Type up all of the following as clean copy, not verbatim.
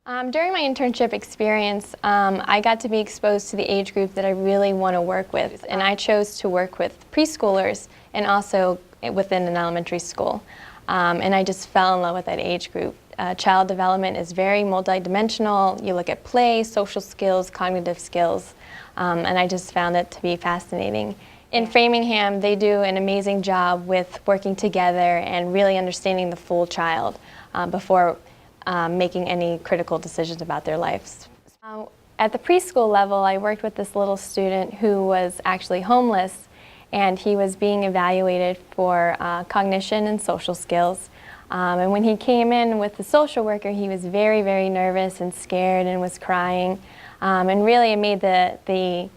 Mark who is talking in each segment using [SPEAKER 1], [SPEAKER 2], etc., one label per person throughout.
[SPEAKER 1] During my internship experience, I got to be exposed to the age group that I really want to work with, and I chose to work with preschoolers and also within an elementary school. And I just fell in love with that age group. Child development is very multidimensional. You look at play, social skills, cognitive skills, and I just found it to be fascinating. In Framingham, they do an amazing job with working together and really understanding the full child before making any critical decisions about their lives. At the preschool level, I worked with this little student who was actually homeless, and he was being evaluated for cognition and social skills. And when he came in with the social worker, he was very, very nervous and scared and was crying. And really it made the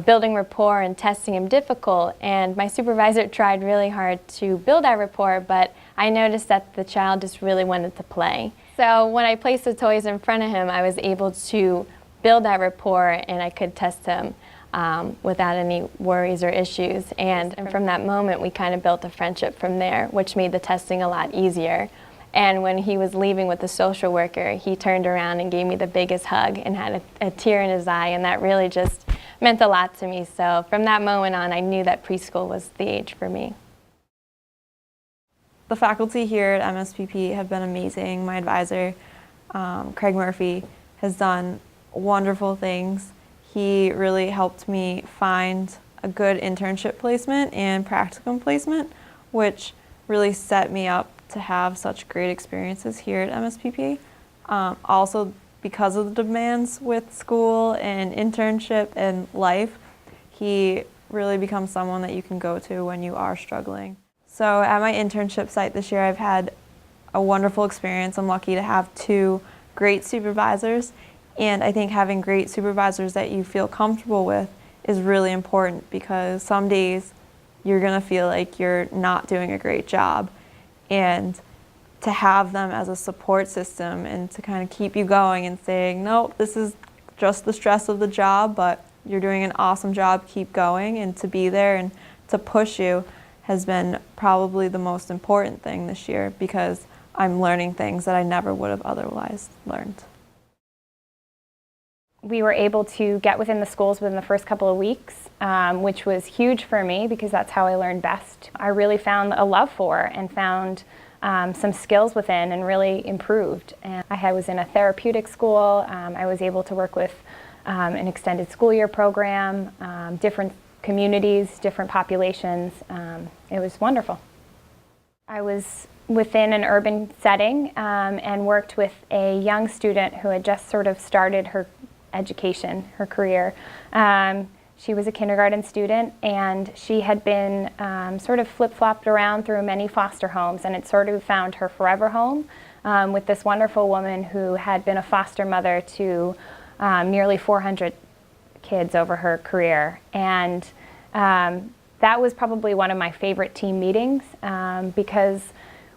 [SPEAKER 1] building rapport and testing him difficult. And my supervisor tried really hard to build that rapport, but I noticed that the child just really wanted to play. So when I placed the toys in front of him, I was able to build that rapport and I could test him without any worries or issues. And from that moment, we kind of built a friendship from there, which made the testing a lot easier. And when he was leaving with the social worker, he turned around and gave me the biggest hug and had a tear in his eye, and that really just meant a lot to me. So from that moment on, I knew that preschool was the age for me.
[SPEAKER 2] The faculty here at MSPP have been amazing. My advisor, Craig Murphy, has done wonderful things. He really helped me find a good internship placement and practicum placement, which really set me up to have such great experiences here at MSPP. Also, because of the demands with school and internship and life, he really becomes someone that you can go to when you are struggling. So at my internship site this year, I've had a wonderful experience. I'm lucky to have 2 great supervisors, and I think having great supervisors that you feel comfortable with is really important, because some days you're gonna feel like you're not doing a great job, and to have them as a support system and to kind of keep you going and saying, nope, this is just the stress of the job, but you're doing an awesome job, keep going, and to be there and to push you has been probably the most important thing this year, because I'm learning things that I never would have otherwise learned.
[SPEAKER 3] We were able to get within the schools within the first couple of weeks, which was huge for me because that's how I learned best. I really found a love for and found some skills within and really improved. And I was in a therapeutic school. I was able to work with an extended school year program, different communities, different populations. It was wonderful. I was within an urban setting and worked with a young student who had just sort of started her education, her career. She was a kindergarten student, and she had been sort of flip-flopped around through many foster homes, and had sort of found her forever home with this wonderful woman who had been a foster mother to nearly 400 kids over her career. And that was probably one of my favorite team meetings because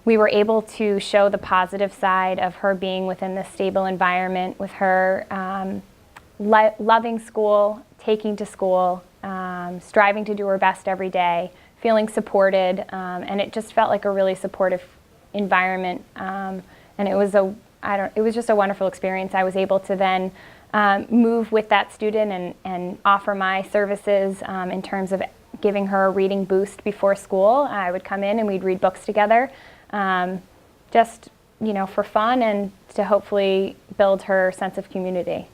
[SPEAKER 3] we were able to show the positive side of her being within this stable environment, with her loving school, taking to school, striving to do her best every day, feeling supported, and it just felt like a really supportive environment. And it was it was just a wonderful experience. I was able to then move with that student and offer my services in terms of giving her a reading boost before school. I would come in and we'd read books together, just for fun and to hopefully build her sense of community.